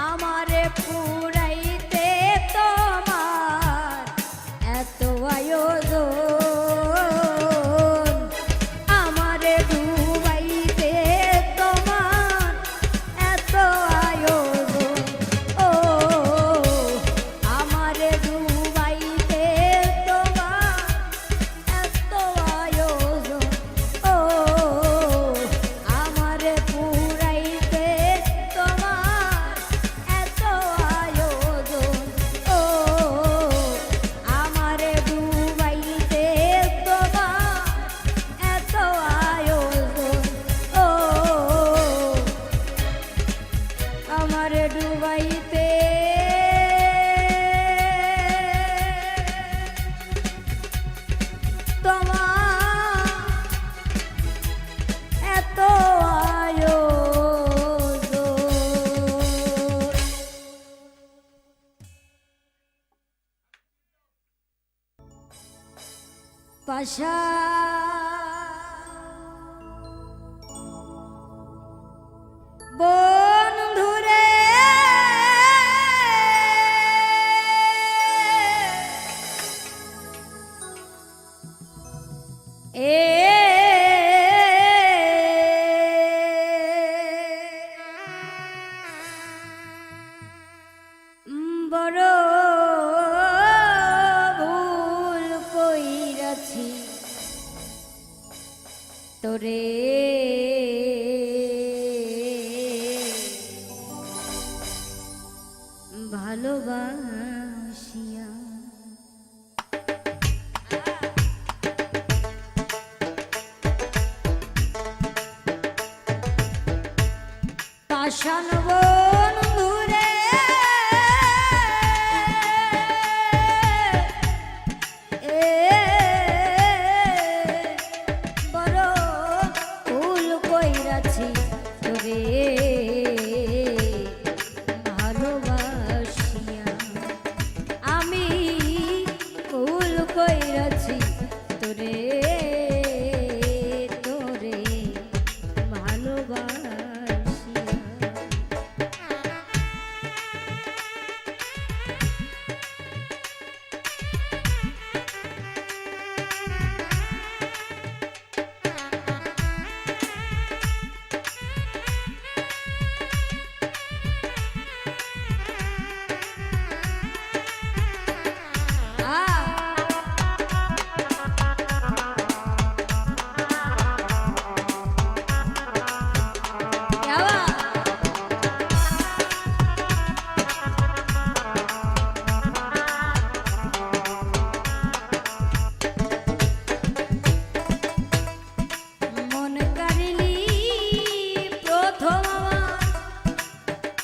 আমারে পুরাইতে তোমার এত আয়োজন আমারে ডুবাইতে তোমার এত আয়োজন ও আমারে ডুবাইতে তোমার এত আয়োজন ও আমারে পুরাইতে তোমার এত আয়োজন ও আমারে ডুবাইতে তোমার এত আয়োজন ও আমারে ডুবাইতে তোমার এত আয়োজন পাশা বন্ধুরে বড় ভুল কইরাছি তোরে ভালোবাসিয়া পাষাণ বন্ধুরে বড় ভুল কইরাছি তোরে ভালোবাসিয়া আমি ভুল কইরাছি তোরে তোরে ভালোবাসিয়া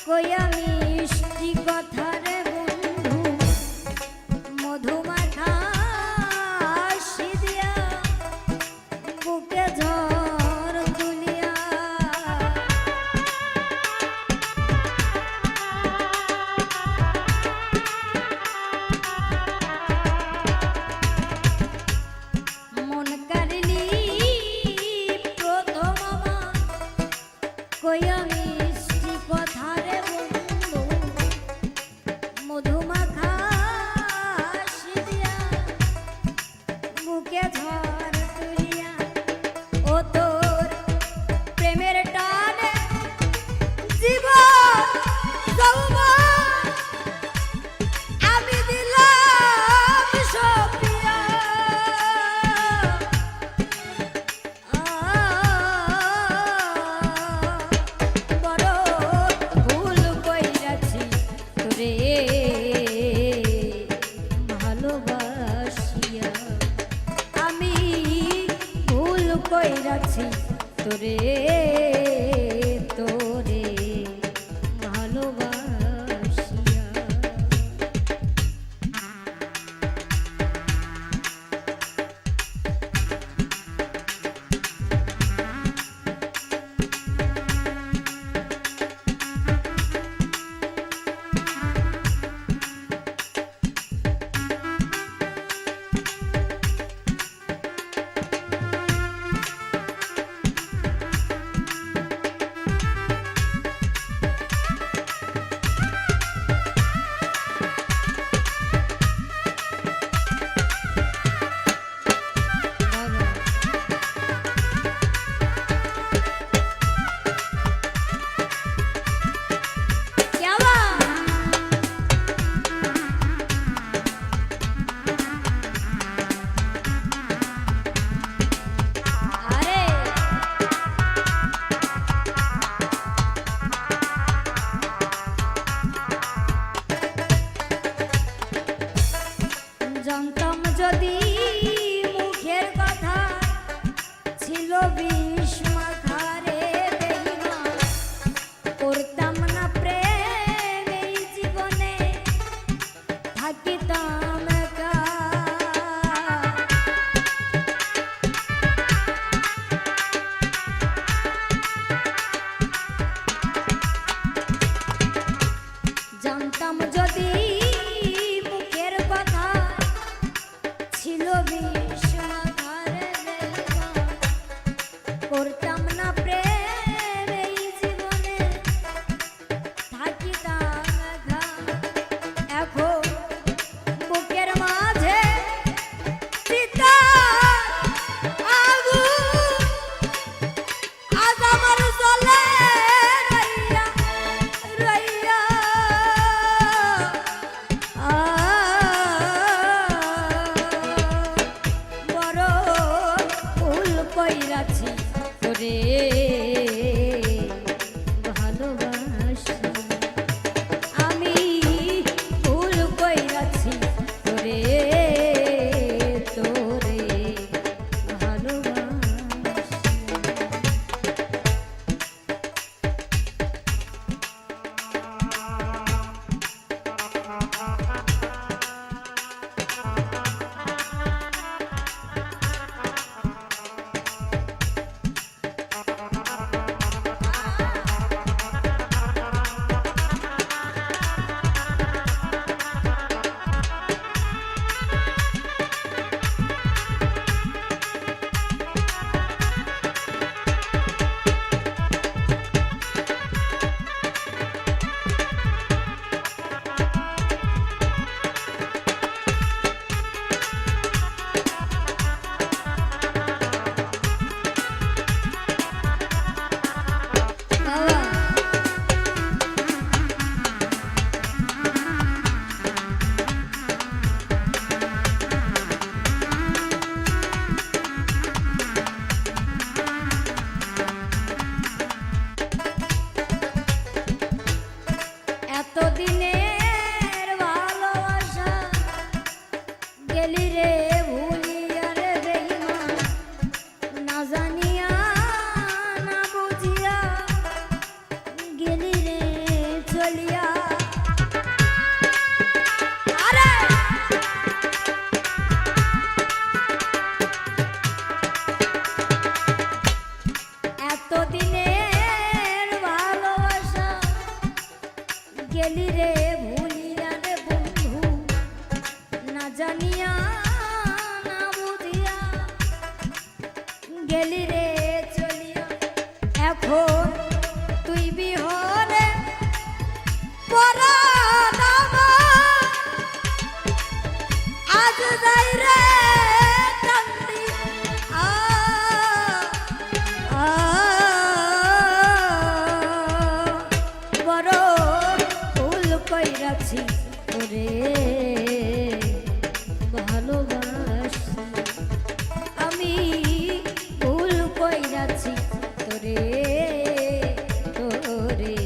কইয়া মিষ্টি কথা রে বন্ধু মধুমাখা হাসি দিয়া বুকে ঝড় তুলিয়া মন কারিলি প্রথম আমার কইয়া মিষ্টি কথা রে বন্ধু মধুমাখা হাসি দিয়া বুকে ঝড় তুলিয়া ও তোর প্রেমের টানে জীবন যৌবন আমি দিলাম সপিয়া তোরে তোরে ভালোবাসিয়া। জানতাম যদি মুখের কথা ছিল বিষ মাখারে বেঈমান, করতাম না প্রেম এই জীবনে, থাকিতাম একা। জানতাম যদি মুখের কথা ছিল বিষ মাখারে বেঈমান, করতাম না প্রেম এই জীবনে, থাকিতাম একা। এখন বুকের মাঝে চিতার আগুন, আজ আমার জ্বলে রইয়া রইয়া। বড় ভুল কইরাছি তোরে ভালোবাসি, আমি ভুল কইরাছি তোরে তোরে ভালোবাসি। এতদিনের ভালোবাসা গেলি রে ভুলিয়া রে বেঈমান, না জানিয়া না বুঝিয়া গেলি রে চলিয়া। আরে এতদিনের ভালোবাসা গেলি রে ভুলিয়া রে বন্ধু, না জানিয়া না বুঝিয়া গেলি রে চলিয়া। এখন তুই বিহনে পরাণ আমার, আজ যাই রে কান্দি বড় ভুল কইরাছি তোরে ভালোবাসি, আমি ভুল কইরাছি তোরে তোরে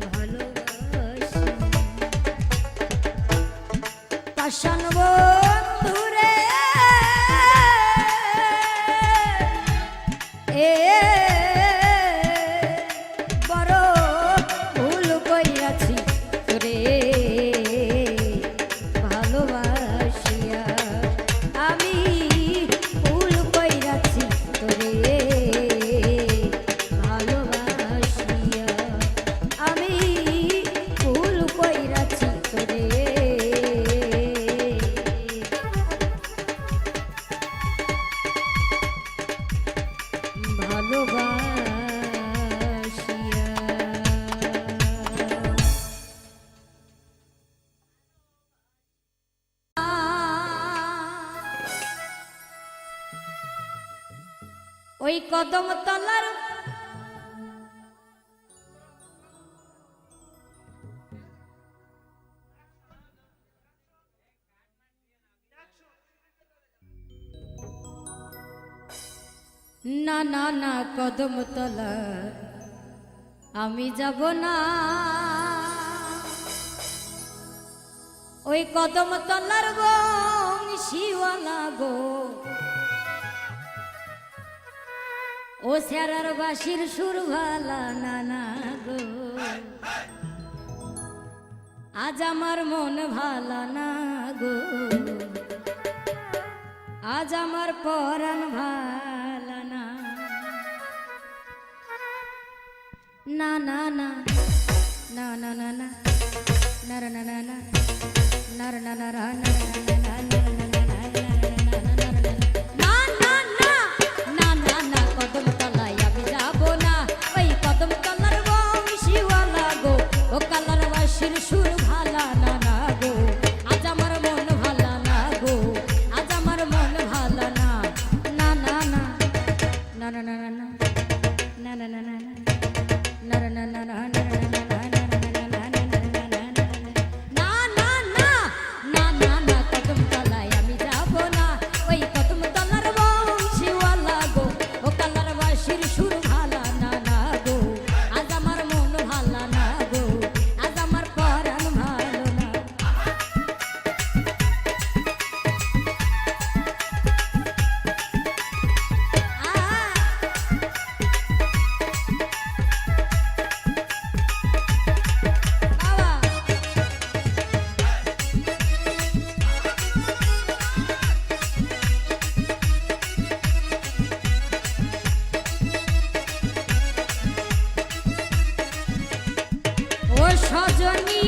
ভালোবাসি। পাষাণ বন্ধুরে এ ওই কদম তলার না না না কদম তলার আমি যাব না, ওই কদম তলার বংশীওয়ালা গো, ও স্যারার বাঁশির সুর ভালা না না গো, আজ আমার মন ভালা না গো, আজ আমার পরাণ ভালা না, না না না না না না না না না না না নর না না না না কদম তলায় আমি যাব না, ওই কদম তলার বংশীওয়ালা গো, ও কালার বাঁশির সুর ভালা না না গো, আজ আমার মন ভালা না গো, আজ আমার মন ভালা না, না না না না না না না না না না না সজনী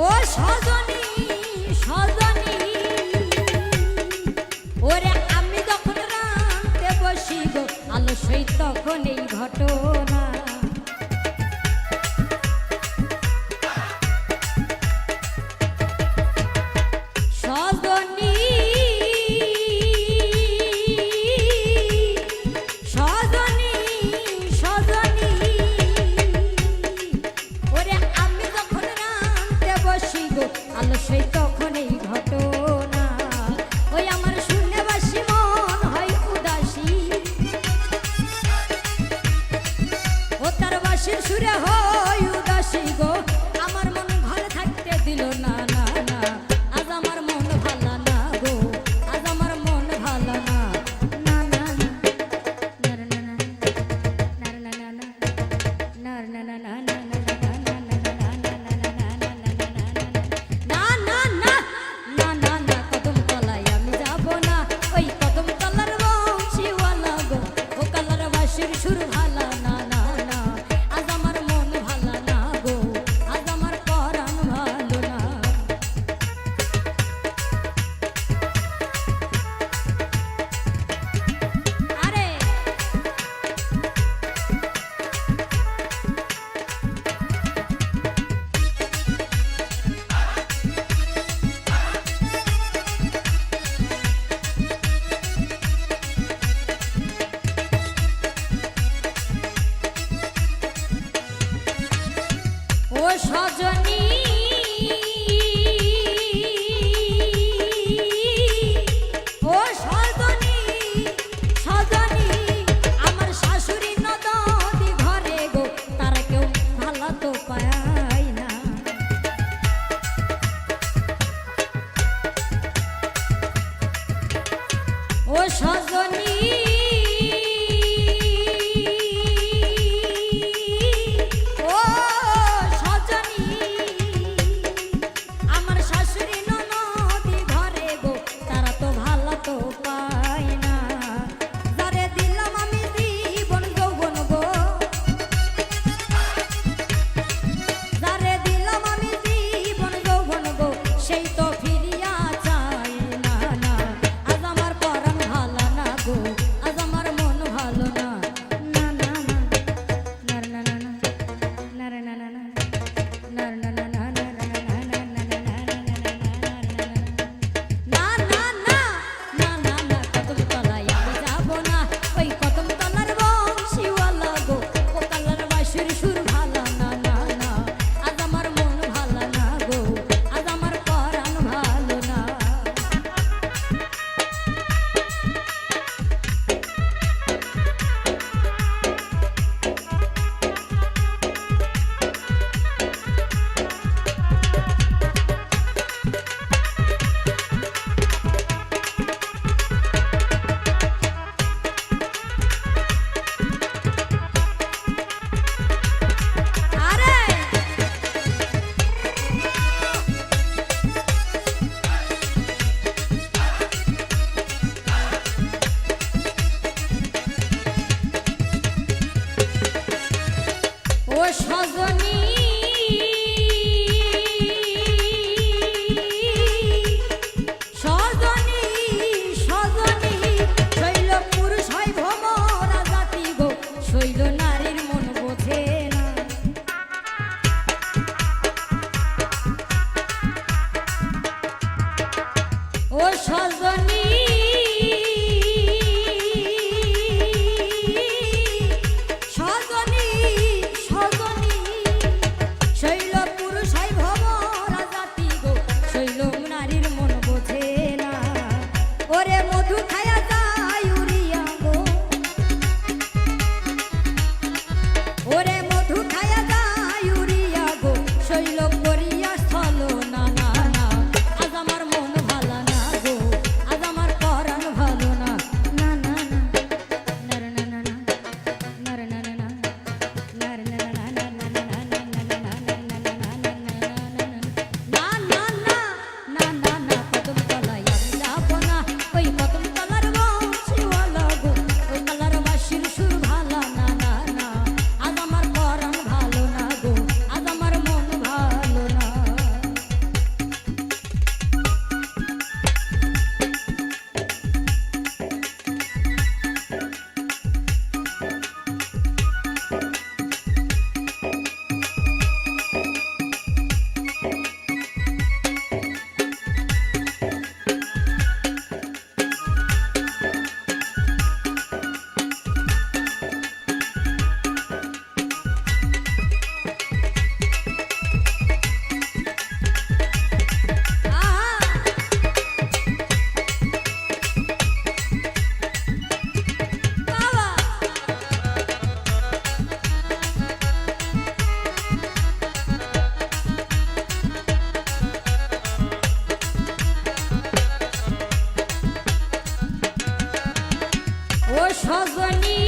ও সজনী সজনী ওরে আমি যখন রাতে বসি গো আলস্যই তখন এই ঘটনা সজনী আলস্যই তখন এই ঘটনা ওই আমার শূন্যে বাসি মন হয় উদাসী ও তার বাসির সুরে হয় উদাসী গো আমার মন ভালো থাকতে দিল না না না আজ আমার মন ভালো না গো আজ আমার মন ভালো না না না না না না না না না না না না ও সজনী ও সজনী সজনী আমার শাশুড়ি নদী ঘরে গো তারা কেউ ভালো তো পায় না ও সজনী সেই তো ফিরিয়া চায় না না আজ আমার পরাণ ভালা না গো সজনী সজনী সজনী শৈল পুরুষ হয় ভব রাজাতি গো শৈল নারীর মন বোঝে না ওরে মধু খায়া যায় উড়িয়া গো ওরে মধু খায়া যায় উড়িয়া গো শৈল করিয়া স্থল না না না আজ আমার মন ভালো না গো আজ আমার পরাণ ভালো না না না না না না না না না না ও সজনী